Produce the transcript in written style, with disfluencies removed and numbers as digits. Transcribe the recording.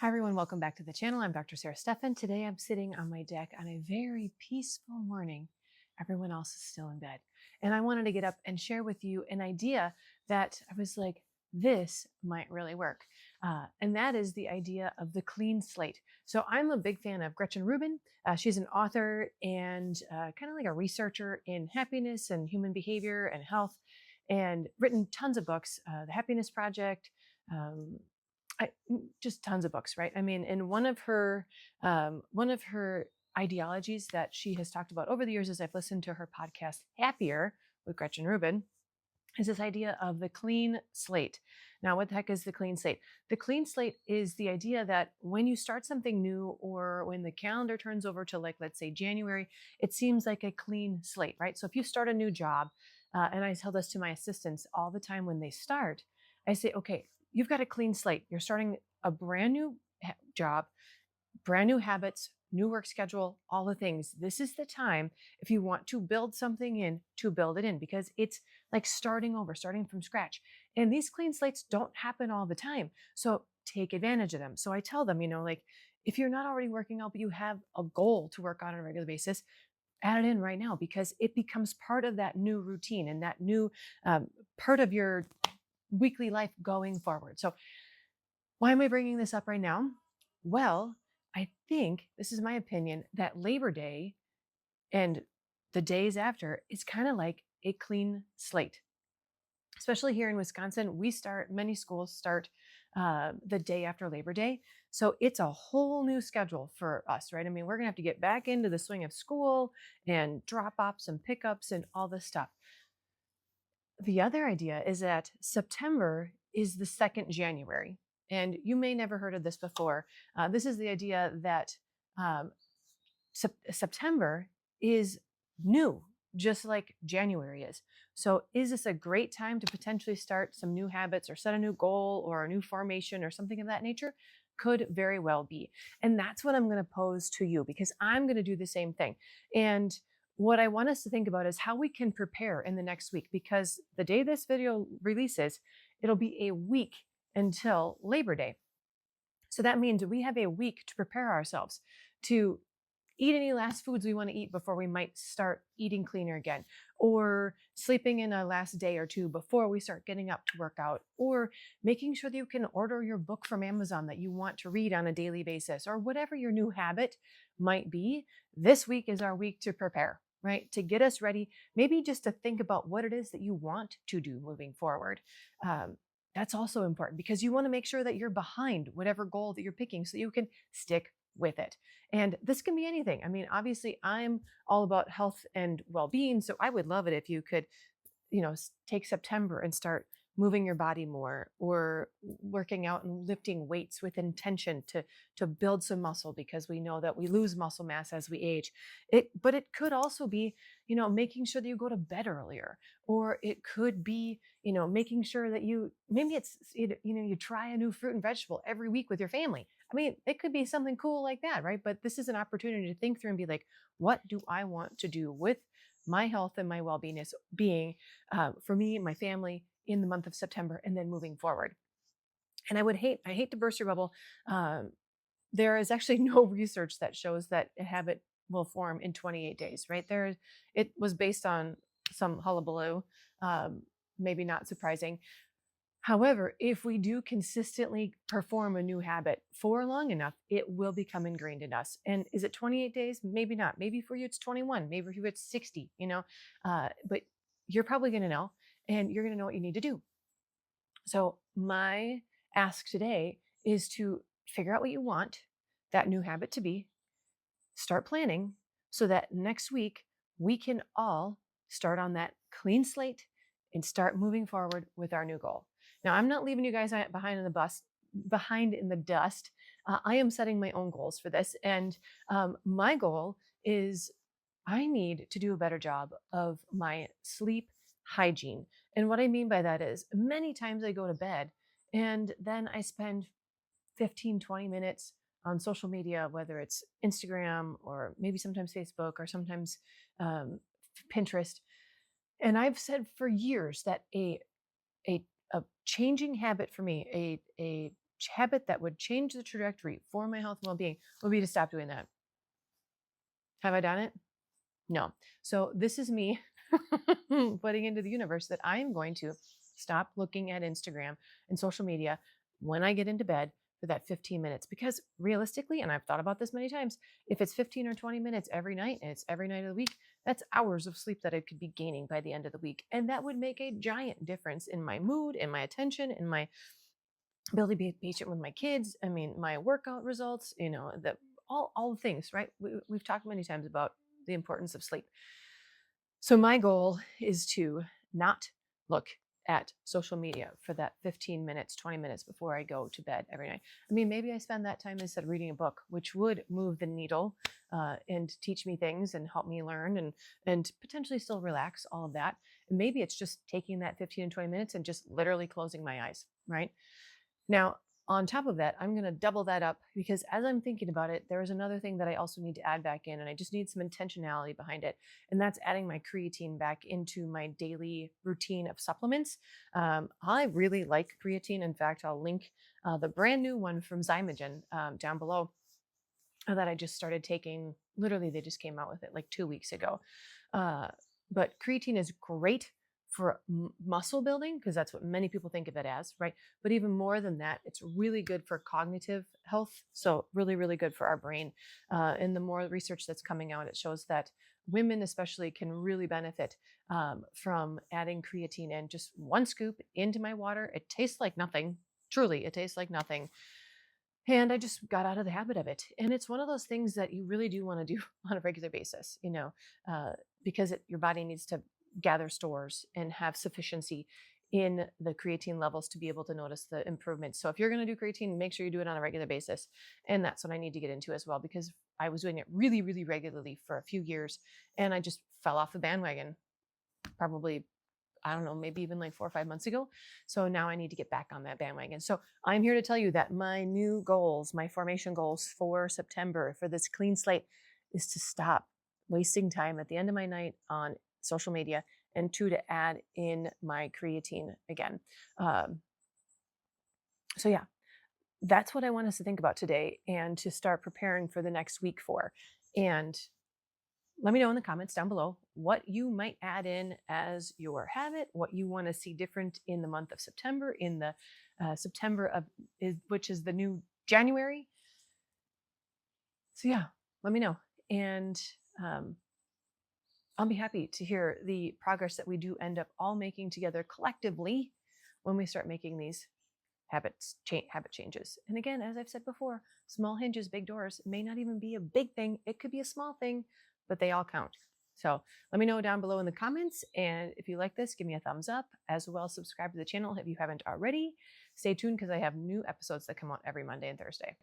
Hi everyone, welcome back to the channel. I'm Dr. Sarah Steffen. Today I'm sitting on my deck on a very peaceful morning. Everyone else is still in bed. And I wanted to get up and share with you an idea that I was like, this might really work. And that is the idea of the clean slate. So I'm a big fan of Gretchen Rubin. She's an author and kind of like a researcher in happiness and human behavior and health, and written tons of books, The Happiness Project, um, just tons of books, right? I mean, and one of her ideologies that she has talked about over the years, as I've listened to her podcast Happier with Gretchen Rubin, is this idea of the clean slate. Now, what the heck is the clean slate? The clean slate is the idea that when you start something new, or when the calendar turns over to, like, let's say January, it seems like a clean slate, right? So if you start a new job, and I tell this to my assistants all the time when they start, I say, okay, you've got a clean slate. You're starting a brand new job, brand new habits, new work schedule, all the things. This is the time, if you want to build something in, to build it in, because it's like starting over, starting from scratch. And these clean slates don't happen all the time. So take advantage of them. So I tell them, like, if you're not already working out, but you have a goal to work on a regular basis, add it in right now, because it becomes part of that new routine and that new part of your weekly life going forward. So why am I bringing this up right now? Well, I think, this is my opinion, that Labor Day and the days after is kind of like a clean slate. Especially here in Wisconsin, many schools start the day after Labor Day. So it's a whole new schedule for us, right? I mean, we're going to have to get back into the swing of school and drop offs and pickups and all this stuff. The other idea is that September is the second January. And you may never heard of this before. This is the idea that um, September is new, just like January is. So is this a great time to potentially start some new habits, or set a new goal, or a new formation, or something of that nature? Could very well be. And that's what I'm going to pose to you, because I'm going to do the same thing. And what I want us to think about is how we can prepare in the next week, because the day this video releases, it'll be a week until Labor Day. So that means we have a week to prepare ourselves to eat any last foods we want to eat before we might start eating cleaner again, or sleeping in a last day or two before we start getting up to work out, or making sure that you can order your book from Amazon that you want to read on a daily basis, or whatever your new habit might be. This week is our week to prepare, right? To get us ready, maybe just to think about what it is that you want to do moving forward. That's also important, because you want to make sure that you're behind whatever goal that you're picking so you can stick with it. And this can be anything. I mean, obviously, I'm all about health and well-being, so I would love it if you could, take September and start moving your body more, or working out and lifting weights with intention to build some muscle, because we know that we lose muscle mass as we age. But it could also be, making sure that you go to bed earlier, or it could be, making sure that you try a new fruit and vegetable every week with your family. I mean, it could be something cool like that, right? But this is an opportunity to think through and be like, what do I want to do with my health and my well-being for me and my family in the month of September, and then moving forward? And I hate to burst your bubble. Um, there is actually no research that shows that a habit will form in 28 days, right? It was based on some hullabaloo, um, maybe not surprising. However, if we do consistently perform a new habit for long enough, it will become ingrained in us. And is it 28 days? Maybe not. Maybe for you it's 21. Maybe for you it's 60, but you're probably going to know, and you're going to know what you need to do. So my ask today is to figure out what you want that new habit to be, start planning, so that next week we can all start on that clean slate and start moving forward with our new goal. Now, I'm not leaving you guys behind in the dust. I am setting my own goals for this. And my goal is, I need to do a better job of my sleep hygiene. And what I mean by that is, many times I go to bed and then I spend 15, 20 minutes on social media, whether it's Instagram, or maybe sometimes Facebook, or sometimes um, Pinterest. And I've said for years that a changing habit for me, a habit that would change the trajectory for my health and well-being would be to stop doing that. Have I done it? No. So this is me putting into the universe that I am going to stop looking at Instagram and social media when I get into bed for that 15 minutes. Because realistically, and I've thought about this many times, if it's 15 or 20 minutes every night and it's every night of the week, that's hours of sleep that I could be gaining by the end of the week. And that would make a giant difference in my mood, in my attention, in my ability to be patient with my kids. I mean, my workout results, all the things, right? We've talked many times about the importance of sleep. So my goal is to not look at social media for that 15 minutes, 20 minutes before I go to bed every night. I mean, maybe I spend that time instead reading a book, which would move the needle and teach me things and help me learn and potentially still relax, all of that. And maybe it's just taking that 15 and 20 minutes and just literally closing my eyes, right? Now, on top of that, I'm going to double that up because as I'm thinking about it, there is another thing that I also need to add back in, and I just need some intentionality behind it. And that's adding my creatine back into my daily routine of supplements. I really like creatine. In fact, I'll link the brand new one from Zymogen down below that I just started taking. Literally, they just came out with it like 2 weeks ago. But creatine is great for muscle building because that's what many people think of it as, right? But even more than that, it's really good for cognitive health. So really, really good for our brain. And the more research that's coming out, it shows that women especially can really benefit from adding creatine in. Just one scoop into my water. It tastes like nothing. Truly, it tastes like nothing. And I just got out of the habit of it. And it's one of those things that you really do want to do on a regular basis, because your body needs to gather stores and have sufficiency in the creatine levels to be able to notice the improvements. So if you're going to do creatine, make sure you do it on a regular basis. And that's what I need to get into as well, because I was doing it really, really regularly for a few years and I just fell off the bandwagon probably, I don't know, maybe even like 4 or 5 months ago. So now I need to get back on that bandwagon. So I'm here to tell you that my new goals, my formation goals for September for this clean slate is to stop wasting time at the end of my night on social media, and 2, to add in my creatine again. So yeah, that's what I want us to think about today and to start preparing for the next week for. And let me know in the comments down below what you might add in as your habit, what you want to see different in the month of September, in the which is the new January. So yeah, let me know. And I'll be happy to hear the progress that we do end up all making together collectively when we start making these habit changes. And again, as I've said before, small hinges, big doors may not even be a big thing. It could be a small thing, but they all count. So let me know down below in the comments. And if you like this, give me a thumbs up, as well as subscribe to the channel if you haven't already. Stay tuned because I have new episodes that come out every Monday and Thursday.